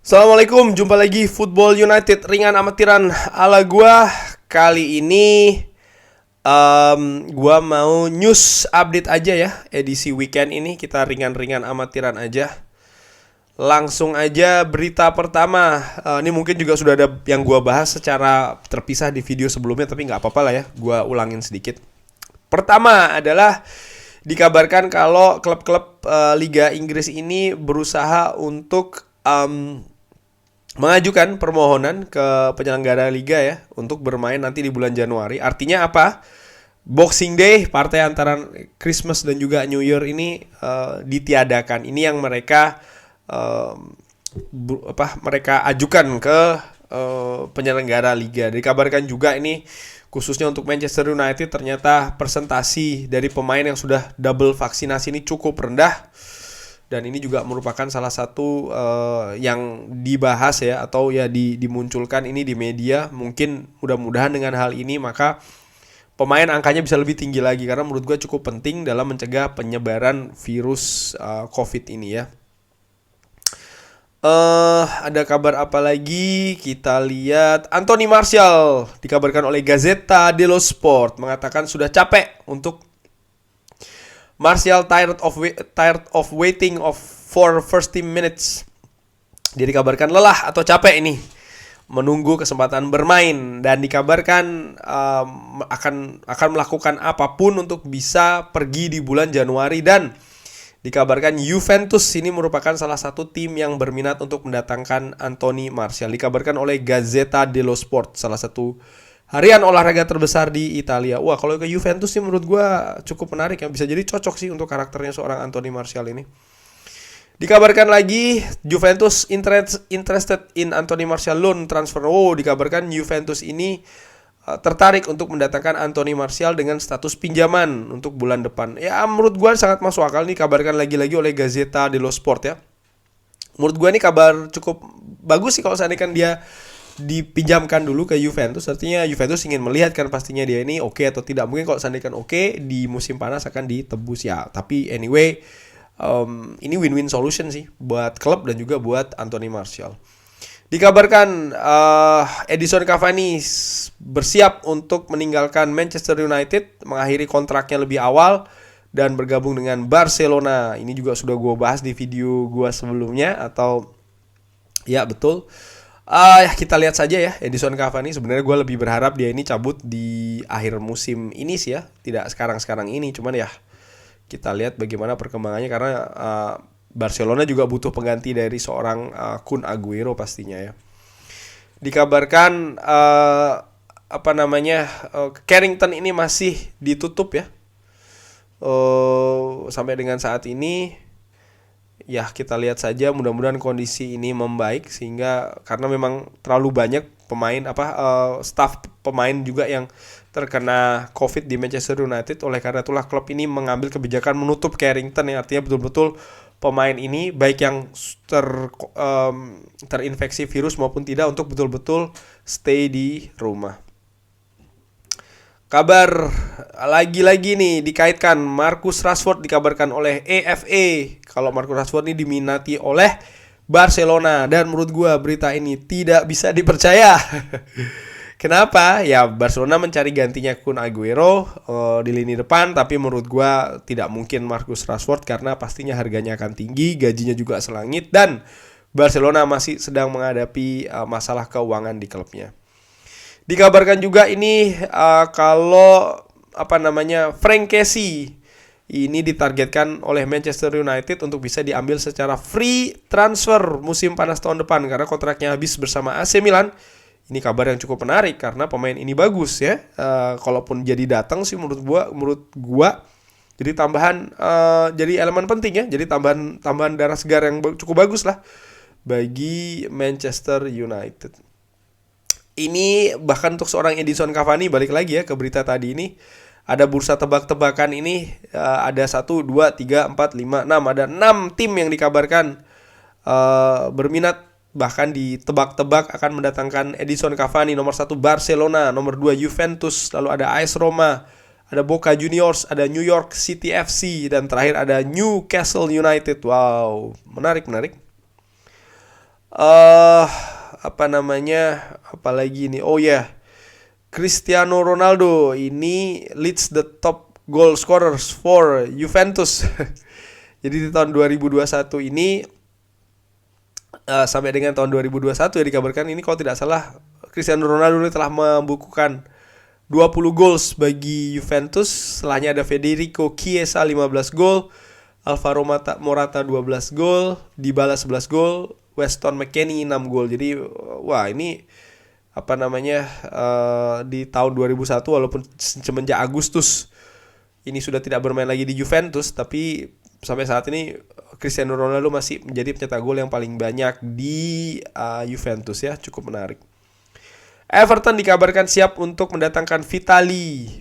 Assalamualaikum, jumpa lagi Football United ringan amatiran ala gua. Kali ini gua mau news update aja ya. Edisi weekend ini kita ringan-ringan amatiran aja. Langsung aja berita pertama. Ini mungkin juga sudah ada yang gua bahas secara terpisah di video sebelumnya, tapi nggak apa-apa lah ya, gua ulangin sedikit. Pertama adalah dikabarkan kalau klub-klub Liga Inggris ini berusaha untuk mengajukan permohonan ke penyelenggara liga ya untuk bermain nanti di bulan Januari. Artinya apa? Boxing Day, partai antara Christmas dan juga New Year ini ditiadakan. Ini yang mereka mereka ajukan ke penyelenggara liga. Dikabarkan juga ini khususnya untuk Manchester United ternyata presentasi dari pemain yang sudah double vaksinasi ini cukup rendah. Dan ini juga merupakan salah satu yang dibahas ya, atau ya dimunculkan ini di media. Mungkin mudah-mudahan dengan hal ini maka pemain angkanya bisa lebih tinggi lagi, karena menurut gue cukup penting dalam mencegah penyebaran virus COVID ini ya. Ada kabar apa lagi? Kita lihat Anthony Martial dikabarkan oleh Gazzetta dello Sport mengatakan sudah capek untuk Martial tired of waiting for first team minutes. Dia dikabarkan lelah atau capek ini menunggu kesempatan bermain, dan dikabarkan akan melakukan apapun untuk bisa pergi di bulan Januari. Dan dikabarkan Juventus ini merupakan salah satu tim yang berminat untuk mendatangkan Anthony Martial. Dikabarkan oleh Gazzetta dello Sport, salah satu harian olahraga terbesar di Italia. Wah, kalau ke Juventus sih menurut gue cukup menarik ya. Bisa jadi cocok sih untuk karakternya seorang Anthony Martial ini. Dikabarkan lagi Juventus interested in Anthony Martial loan transfer. Oh, dikabarkan Juventus ini tertarik untuk mendatangkan Anthony Martial dengan status pinjaman untuk bulan depan. Ya, menurut gue sangat masuk akal nih, kabarkan lagi-lagi oleh Gazzetta dello Sport ya. Menurut gue ini kabar cukup bagus sih kalau seandainya dia dipinjamkan dulu ke Juventus. Artinya Juventus ingin melihat kan pastinya dia ini oke atau tidak. Mungkin kalau seandainya oke, di musim panas akan ditebus ya. Tapi anyway, ini win-win solution sih buat klub dan juga buat Anthony Martial. Dikabarkan Edison Cavani bersiap untuk meninggalkan Manchester United, mengakhiri kontraknya lebih awal dan bergabung dengan Barcelona. Ini juga sudah gue bahas di video gue sebelumnya, atau ya betul. Kita lihat saja ya Edison Cavani. Sebenarnya gue lebih berharap dia ini cabut di akhir musim ini sih ya, tidak sekarang ini. Cuman ya kita lihat bagaimana perkembangannya, karena Barcelona juga butuh pengganti dari seorang Kun Aguero pastinya ya. Dikabarkan Carrington ini masih ditutup ya sampai dengan saat ini. Ya, kita lihat saja, mudah-mudahan kondisi ini membaik, sehingga karena memang terlalu banyak pemain staff pemain juga yang terkena COVID di Manchester United. Oleh karena itulah klub ini mengambil kebijakan menutup Carrington, yang artinya betul-betul pemain ini baik yang terinfeksi virus maupun tidak untuk betul-betul stay di rumah. Kabar lagi-lagi nih dikaitkan Marcus Rashford, dikabarkan oleh AFA kalau Marcus Rashford ini diminati oleh Barcelona, dan menurut gue berita ini tidak bisa dipercaya. Kenapa? Ya, Barcelona mencari gantinya Kun Aguero di lini depan, tapi menurut gue tidak mungkin Marcus Rashford karena pastinya harganya akan tinggi, gajinya juga selangit, dan Barcelona masih sedang menghadapi masalah keuangan di klubnya. Dikabarkan juga ini kalau Frank Kessie ini ditargetkan oleh Manchester United untuk bisa diambil secara free transfer musim panas tahun depan, karena kontraknya habis bersama AC Milan. Ini kabar yang cukup menarik karena pemain ini bagus ya. Kalaupun jadi datang sih menurut gua jadi tambahan, jadi elemen penting ya. Jadi tambahan darah segar yang cukup bagus lah bagi Manchester United. Ini bahkan untuk seorang Edison Cavani, balik lagi ya ke berita tadi ini, ada bursa tebak-tebakan ini, ada 1, 2, 3, 4, 5, 6, ada 6 tim yang dikabarkan berminat, bahkan ditebak-tebak akan mendatangkan Edison Cavani. Nomor 1 Barcelona, nomor 2 Juventus, lalu ada AS Roma, ada Boca Juniors, ada New York City FC, dan terakhir ada Newcastle United. Wow, menarik. eh apa namanya? Apalagi ini? Oh ya, Cristiano Ronaldo ini leads the top goal scorers for Juventus. Jadi di tahun 2021 ini sampai dengan tahun 2021 ya dikabarkan ini kalau tidak salah Cristiano Ronaldo ini telah membukukan 20 goals bagi Juventus. Setelahnya ada Federico Chiesa 15 gol, Alvaro Morata 12 gol, Dybala 11 gol, Weston McKennie 6 gol. Jadi wah ini apa namanya di tahun 2001 walaupun semenjak Agustus ini sudah tidak bermain lagi di Juventus, tapi sampai saat ini Cristiano Ronaldo masih menjadi pencetak gol yang paling banyak di Juventus ya, cukup menarik. Everton dikabarkan siap untuk mendatangkan Vitali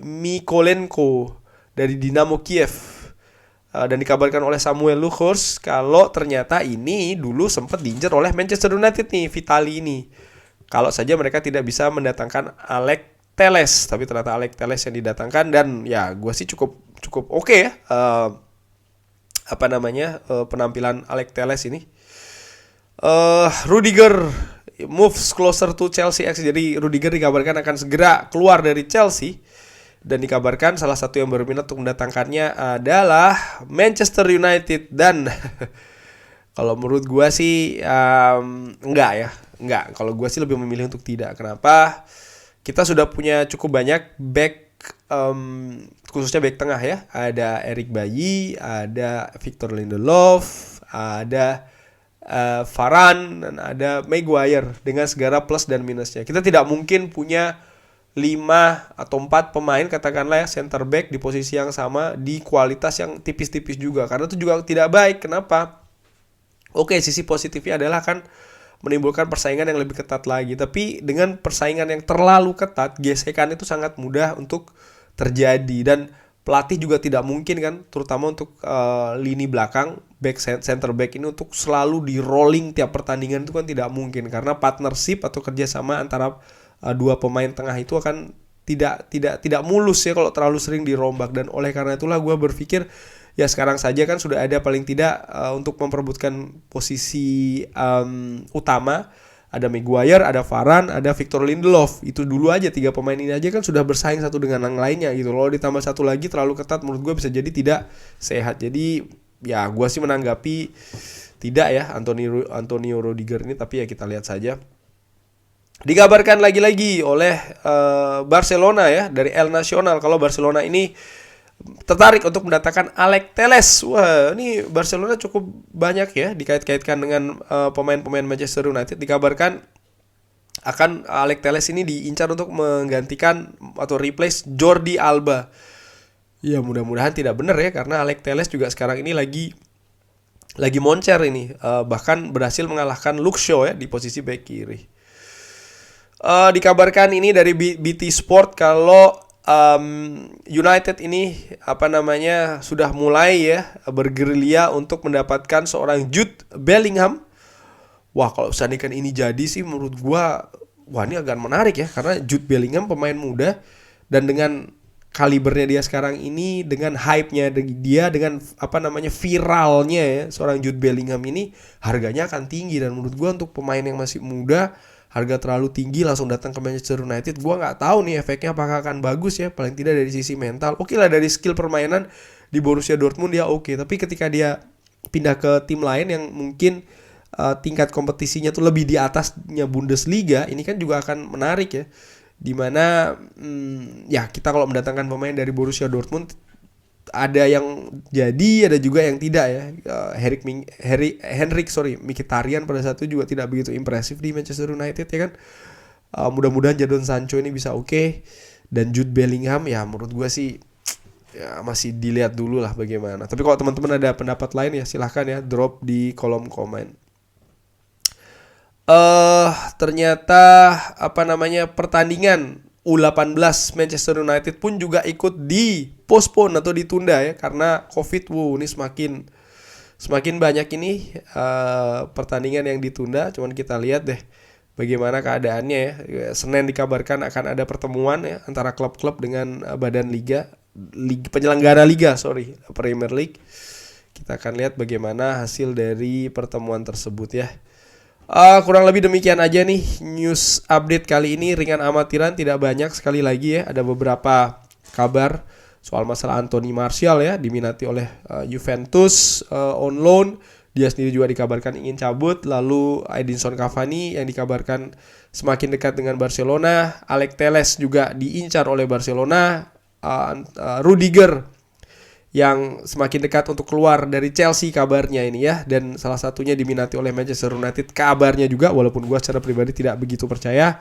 Mykolenko dari Dinamo Kiev. Dan dikabarkan oleh Samuel Luchers kalau ternyata ini dulu sempat diincar oleh Manchester United nih, Vitali ini. Kalau saja mereka tidak bisa mendatangkan Alex Telles, tapi ternyata Alex Telles yang didatangkan dan ya gue sih cukup oke ya. Penampilan Alex Telles ini. Rudiger moves closer to Chelsea X. Jadi Rudiger dikabarkan akan segera keluar dari Chelsea dan dikabarkan salah satu yang berminat untuk mendatangkannya adalah Manchester United dan kalau menurut gue sih enggak. Kalau gue sih lebih memilih untuk tidak. Kenapa? Kita sudah punya cukup banyak back, khususnya back tengah ya. Ada Eric Bailly, ada Victor Lindelof, ada Varane, dan ada Maguire dengan segala plus dan minusnya. Kita tidak mungkin punya 5 atau 4 pemain katakanlah ya center back di posisi yang sama di kualitas yang tipis-tipis juga. Karena itu juga tidak baik. Kenapa? Oke, sisi positifnya adalah kan menimbulkan persaingan yang lebih ketat lagi. Tapi dengan persaingan yang terlalu ketat, gesekan itu sangat mudah untuk terjadi. Dan pelatih juga tidak mungkin kan, terutama untuk lini belakang, center back ini untuk selalu di rolling tiap pertandingan itu kan tidak mungkin. Karena partnership atau kerjasama antara dua pemain tengah itu akan tidak mulus ya kalau terlalu sering dirombak. Dan oleh karena itulah gue berpikir ya sekarang saja kan sudah ada paling tidak untuk memperebutkan posisi utama. Ada Maguire, ada Varane, ada Victor Lindelof. Itu dulu aja 3 pemain ini aja kan sudah bersaing satu dengan yang lainnya gitu. Kalau ditambah satu lagi terlalu ketat menurut gue bisa jadi tidak sehat. Jadi ya gue sih menanggapi tidak ya Antonio Rudiger ini, tapi ya kita lihat saja. Dikabarkan lagi-lagi oleh Barcelona ya dari El Nacional kalau Barcelona ini tertarik untuk mendatangkan Alex Telles. Wah, ini Barcelona cukup banyak ya dikait-kaitkan dengan pemain-pemain Manchester United. Dikabarkan akan Alex Telles ini diincar untuk menggantikan atau replace Jordi Alba. Ya mudah-mudahan tidak benar ya, karena Alex Telles juga sekarang ini lagi moncer ini. Bahkan berhasil mengalahkan Luke Shaw ya di posisi bek kiri. Dikabarkan ini dari BT Sport kalau United ini sudah mulai ya bergerilya untuk mendapatkan seorang Jude Bellingham. Wah, kalau seandainya ini jadi sih menurut gua ini agak menarik ya, karena Jude Bellingham pemain muda dan dengan kalibernya dia sekarang ini, dengan hype-nya dia, dengan viralnya ya seorang Jude Bellingham ini, harganya akan tinggi. Dan menurut gua untuk pemain yang masih muda harga terlalu tinggi langsung datang ke Manchester United, gue nggak tahu nih efeknya apakah akan bagus ya. Paling tidak dari sisi mental oke lah, dari skill permainan di Borussia Dortmund dia oke, tapi ketika dia pindah ke tim lain yang mungkin tingkat kompetisinya tuh lebih di atasnya Bundesliga, ini kan juga akan menarik ya, dimana ya kita kalau mendatangkan pemain dari Borussia Dortmund ada yang jadi, ada juga yang tidak ya. Mkhitaryan pada saat itu juga tidak begitu impresif di Manchester United ya kan. Mudah-mudahan Jadon Sancho ini bisa oke. Dan Jude Bellingham ya menurut gue sih ya masih dilihat dulu lah bagaimana. Tapi kalau teman-teman ada pendapat lain ya silahkan ya drop di kolom komen. Ternyata pertandingan U18 Manchester United pun juga ikut di postpone atau ditunda ya karena Covid. Ini semakin banyak ini pertandingan yang ditunda. Cuman kita lihat deh bagaimana keadaannya ya. Senin dikabarkan akan ada pertemuan ya antara klub-klub dengan badan penyelenggara liga Premier League. Kita akan lihat bagaimana hasil dari pertemuan tersebut ya. Kurang lebih demikian aja nih news update kali ini, ringan amatiran, tidak banyak. Sekali lagi ya, ada beberapa kabar soal masalah Anthony Martial ya, diminati oleh Juventus on loan. Dia sendiri juga dikabarkan ingin cabut. Lalu Edinson Cavani yang dikabarkan semakin dekat dengan Barcelona. Alex Telles juga diincar oleh Barcelona. Rudiger yang semakin dekat untuk keluar dari Chelsea kabarnya ini ya. Dan salah satunya diminati oleh Manchester United kabarnya juga, walaupun gue secara pribadi tidak begitu percaya.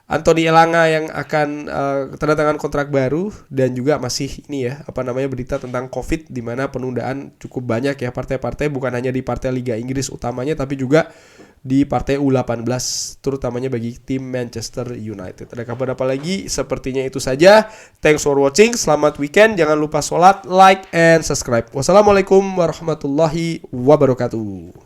Anthony Elanga yang akan tanda tangan kontrak baru. Dan juga masih ini ya, berita tentang COVID, di mana penundaan cukup banyak ya partai-partai, bukan hanya di partai Liga Inggris utamanya, tapi juga di partai U18, terutamanya bagi tim Manchester United. Ada kabar apa lagi? Sepertinya itu saja. Thanks for watching. Selamat weekend. Jangan lupa sholat, like, and subscribe. Wassalamualaikum warahmatullahi wabarakatuh.